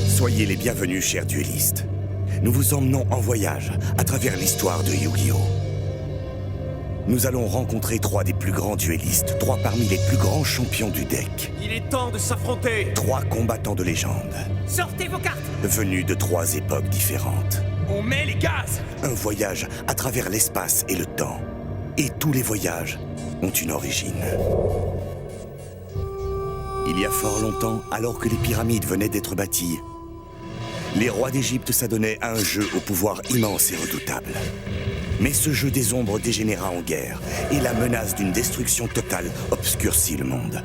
Soyez les bienvenus, chers duellistes. Nous vous emmenons en voyage à travers l'histoire de Yu-Gi-Oh! Nous allons rencontrer 3 des plus grands duellistes, 3 parmi les plus grands champions du deck. Il est temps de s'affronter! 3 combattants de légende, Sortez vos cartes! venus de 3 époques différentes. On met les gaz! Un voyage à travers l'espace et le temps. Et tous les voyages ont une origine. Il y a fort longtemps, alors que les pyramides venaient d'être bâties, les rois d'Égypte s'adonnaient à un jeu au pouvoir immense et redoutable. Mais ce jeu des ombres dégénéra en guerre, et la menace d'une destruction totale obscurcit le monde.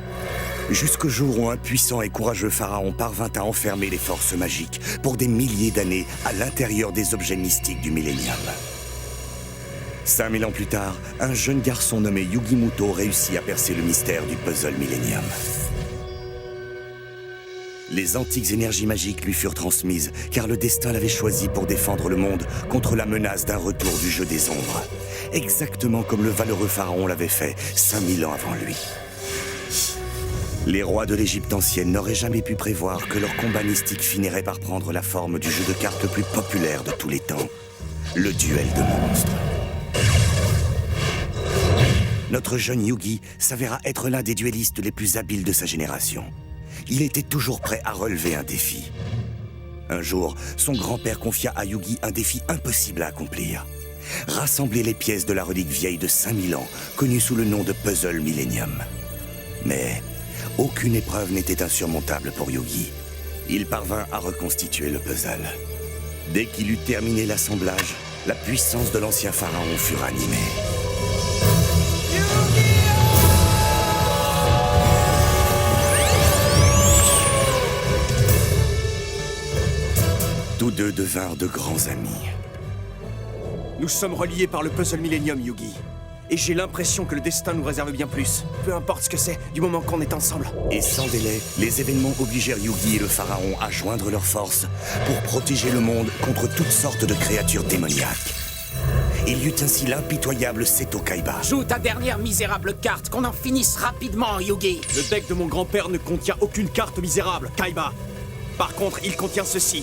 Jusqu'au jour où un puissant et courageux pharaon parvint à enfermer les forces magiques pour des milliers d'années à l'intérieur des objets mystiques du millénium. 5000 ans plus tard, un jeune garçon nommé Yugi Muto réussit à percer le mystère du puzzle millénium. Les antiques énergies magiques lui furent transmises, car le destin l'avait choisi pour défendre le monde contre la menace d'un retour du jeu des ombres. Exactement comme le valeureux pharaon l'avait fait 5000 ans avant lui. Les rois de l'Égypte ancienne n'auraient jamais pu prévoir que leur combat mystique finirait par prendre la forme du jeu de cartes le plus populaire de tous les temps, le duel de monstres. Notre jeune Yugi s'avéra être l'un des duellistes les plus habiles de sa génération. Il était toujours prêt à relever un défi. Un jour, son grand-père confia à Yugi un défi impossible à accomplir. Rassembler les pièces de la relique vieille de 5000 ans, connue sous le nom de Puzzle Millennium. Mais aucune épreuve n'était insurmontable pour Yugi. Il parvint à reconstituer le puzzle. Dès qu'il eut terminé l'assemblage, la puissance de l'ancien pharaon fut ranimée. Tous deux devinrent de grands amis. Nous sommes reliés par le puzzle Millennium, Yugi. Et j'ai l'impression que le destin nous réserve bien plus. Peu importe ce que c'est, du moment qu'on est ensemble. Et sans délai, les événements obligèrent Yugi et le pharaon à joindre leurs forces pour protéger le monde contre toutes sortes de créatures démoniaques. Il y eut ainsi l'impitoyable Seto Kaiba. Joue ta dernière misérable carte, qu'on en finisse rapidement, Yugi. Le deck de mon grand-père ne contient aucune carte misérable, Kaiba. Par contre, il contient ceci.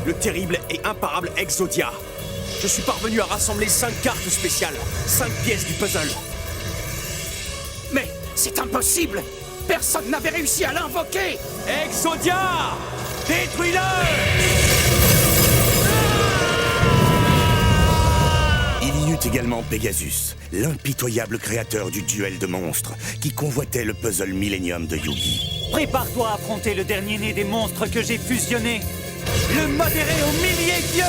Le terrible et imparable Exodia. Je suis parvenu à rassembler 5 cartes spéciales, 5 pièces du puzzle. Mais c'est impossible! Personne n'avait réussi à l'invoquer! Exodia! Détruis-le! Il y eut également Pegasus, l'impitoyable créateur du duel de monstres, qui convoitait le puzzle Millennium de Yugi. Prépare-toi à affronter le dernier né des monstres que j'ai fusionné. Le modéré aux milliers d'yeux.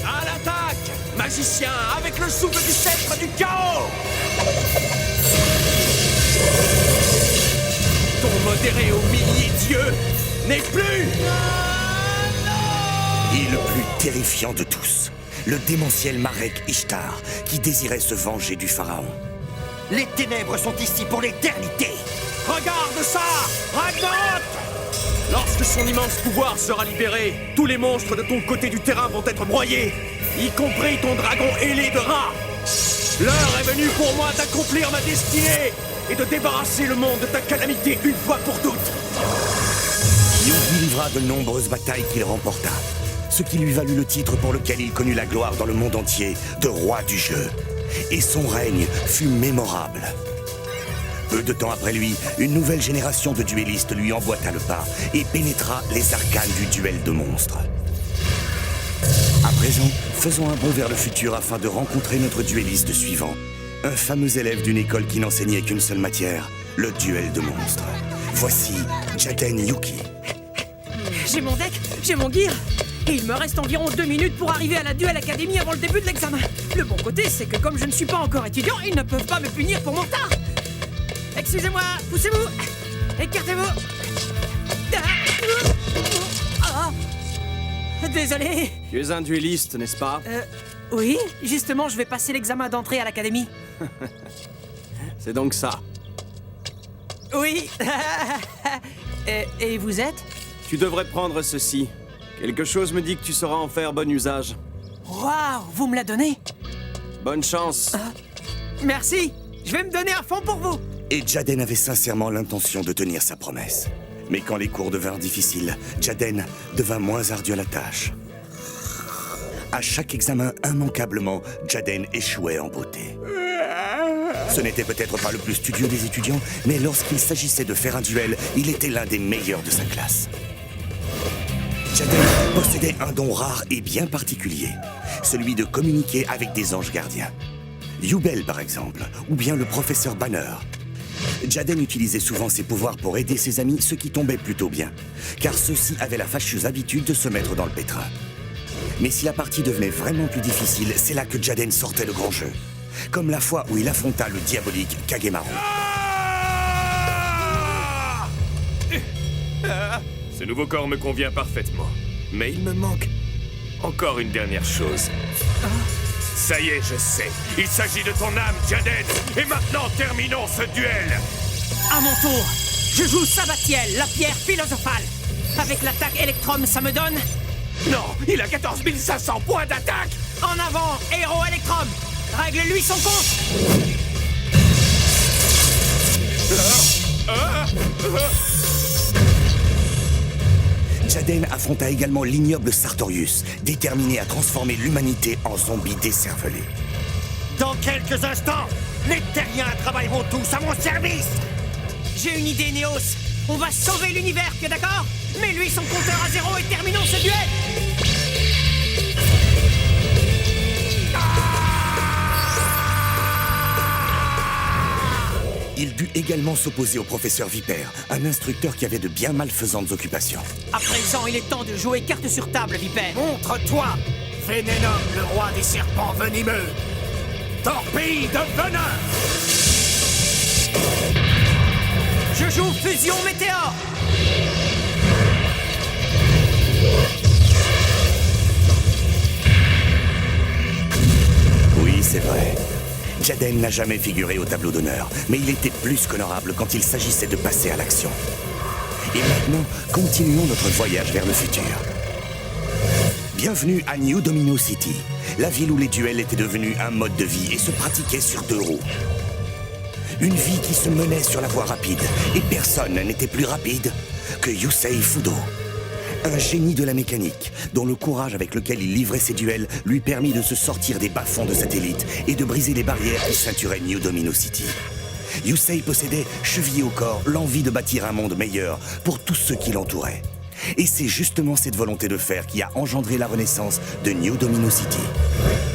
À l'attaque! Magicien, avec le souffle du sceptre du chaos! Ton modéré aux milliers d'yeux n'est plus! Et le plus terrifiant de tous, le démentiel Marek Ishtar, qui désirait se venger du pharaon. Les ténèbres sont ici pour l'éternité. Regarde ça! Ragnarok! Lorsque son immense pouvoir sera libéré, tous les monstres de ton côté du terrain vont être broyés, y compris ton dragon ailé de rat. L'heure est venue pour moi d'accomplir ma destinée et de débarrasser le monde de ta calamité une fois pour toutes. Yugi livra de nombreuses batailles qu'il remporta, ce qui lui valut le titre pour lequel il connut la gloire dans le monde entier de roi du jeu. Et son règne fut mémorable. Peu de temps après lui, une nouvelle génération de duellistes lui emboîta le pas et pénétra les arcanes du duel de monstres. À présent, faisons un bond vers le futur afin de rencontrer notre duelliste suivant. Un fameux élève d'une école qui n'enseignait qu'une seule matière, le duel de monstres. Voici Jaden Yuki. J'ai mon deck, j'ai mon gear, et il me reste environ 2 minutes pour arriver à la Duel Academy avant le début de l'examen. Le bon côté, c'est que comme je ne suis pas encore étudiant, ils ne peuvent pas me punir pour mon retard. Excusez-moi, poussez-vous, écartez-vous. Désolé. Tu es un duelliste, n'est-ce pas? Oui, justement, je vais passer l'examen d'entrée à l'académie. C'est donc ça. Oui. Et vous êtes? Tu devrais prendre ceci. Quelque chose me dit que tu sauras en faire bon usage. Waouh, vous me la donnez? Bonne chance. Merci, je vais me donner à fond pour vous. Et Jaden avait sincèrement l'intention de tenir sa promesse. Mais quand les cours devinrent difficiles, Jaden devint moins ardu à la tâche. À chaque examen, immanquablement, Jaden échouait en beauté. Ce n'était peut-être pas le plus studieux des étudiants, mais lorsqu'il s'agissait de faire un duel, il était l'un des meilleurs de sa classe. Jaden possédait un don rare et bien particulier, celui de communiquer avec des anges gardiens. Yubel, par exemple, ou bien le professeur Banner. Jaden utilisait souvent ses pouvoirs pour aider ses amis, ce qui tombait plutôt bien, car ceux-ci avaient la fâcheuse habitude de se mettre dans le pétrin. Mais si la partie devenait vraiment plus difficile, c'est là que Jaden sortait le grand jeu. Comme la fois où il affronta le diabolique Kagemaru. Ce nouveau corps me convient parfaitement. Mais il me manque encore une dernière chose. Ça y est, je sais. Il s'agit de ton âme, Jaden. Et maintenant, terminons ce duel. À mon tour, je joue Sabatiel, la pierre philosophale. Avec l'attaque Electrum, ça me donne... Non, il a 14 500 points d'attaque. En avant, héros Electrum. Règle-lui son compte. Jaden affronta également l'ignoble Sartorius, déterminé à transformer l'humanité en zombies décervelés. Dans quelques instants, les terriens travailleront tous à mon service. J'ai une idée, Neos. On va sauver l'univers, t'es d'accord? Mets-lui son compteur à zéro et terminons ce duel. Il dut également s'opposer au professeur Vipère, un instructeur qui avait de bien malfaisantes occupations. À présent, il est temps de jouer carte sur table, Vipère. Montre-toi, Vénénum, le roi des serpents venimeux. Torpille de venin. Je joue Fusion Météore. Oui, c'est vrai. Jaden n'a jamais figuré au tableau d'honneur, mais il était plus qu'honorable quand il s'agissait de passer à l'action. Et maintenant, continuons notre voyage vers le futur. Bienvenue à New Domino City, la ville où les duels étaient devenus un mode de vie et se pratiquaient sur 2 roues. Une vie qui se menait sur la voie rapide, et personne n'était plus rapide que Yusei Fudo. Un génie de la mécanique, dont le courage avec lequel il livrait ses duels lui permit de se sortir des bas-fonds de satellite et de briser les barrières qui ceinturaient New Domino City. Yusei possédait, chevillé au corps, l'envie de bâtir un monde meilleur pour tous ceux qui l'entouraient. Et c'est justement cette volonté de faire qui a engendré la renaissance de New Domino City.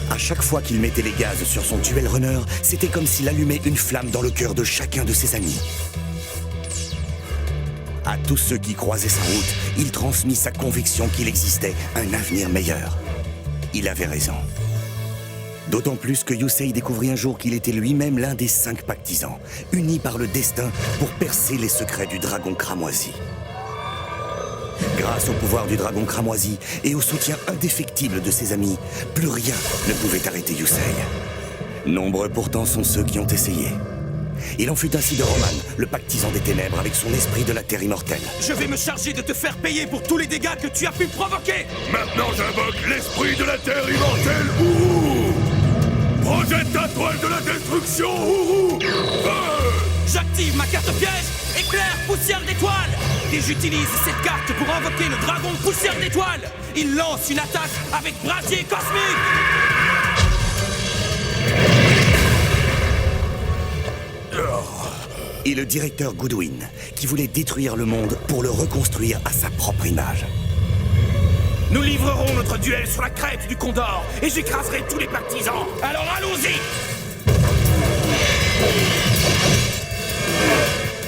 À chaque fois qu'il mettait les gaz sur son duel runner, c'était comme s'il allumait une flamme dans le cœur de chacun de ses amis. À tous ceux qui croisaient sa route, il transmit sa conviction qu'il existait un avenir meilleur. Il avait raison. D'autant plus que Yusei découvrit un jour qu'il était lui-même l'un des 5 pactisans, unis par le destin pour percer les secrets du dragon cramoisi. Grâce au pouvoir du dragon cramoisi et au soutien indéfectible de ses amis, plus rien ne pouvait arrêter Yusei. Nombreux pourtant sont ceux qui ont essayé. Il en fut ainsi de Roman, le pactisan des ténèbres avec son esprit de la terre immortelle. Je vais me charger de te faire payer pour tous les dégâts que tu as pu provoquer. Maintenant j'invoque l'esprit de la terre immortelle, Ourou. Projette ta toile de la destruction, Ourou. J'active ma carte piège, éclair poussière d'étoile. Et j'utilise cette carte pour invoquer le dragon poussière d'étoile. Il lance une attaque avec brasier cosmique. Et le directeur Goodwin, qui voulait détruire le monde pour le reconstruire à sa propre image. Nous livrerons notre duel sur la crête du Condor et j'écraserai tous les partisans. Alors allons-y.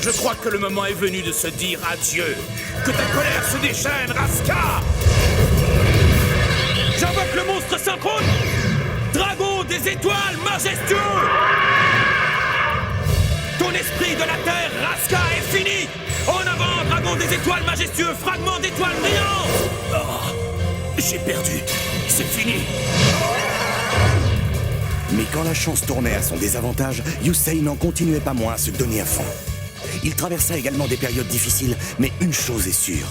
Je crois que le moment est venu de se dire adieu. Que ta colère se déchaîne, Raska. J'invoque le monstre synchrone. Dragon des étoiles majestueux. Ton esprit de la terre, Raska, est fini. En avant, dragon des étoiles majestueux, fragment d'étoiles brillantes. Oh, j'ai perdu. C'est fini. Mais quand la chance tournait à son désavantage, Yusei n'en continuait pas moins à se donner à fond. Il traversa également des périodes difficiles, mais une chose est sûre.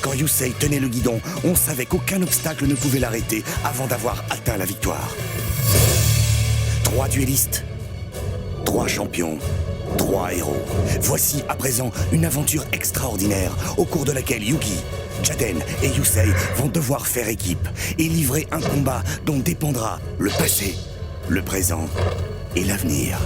Quand Yusei tenait le guidon, on savait qu'aucun obstacle ne pouvait l'arrêter avant d'avoir atteint la victoire. 3 duellistes, 3 champions, 3 héros. Voici à présent une aventure extraordinaire au cours de laquelle Yugi, Jaden et Yusei vont devoir faire équipe et livrer un combat dont dépendra le passé, le présent et l'avenir.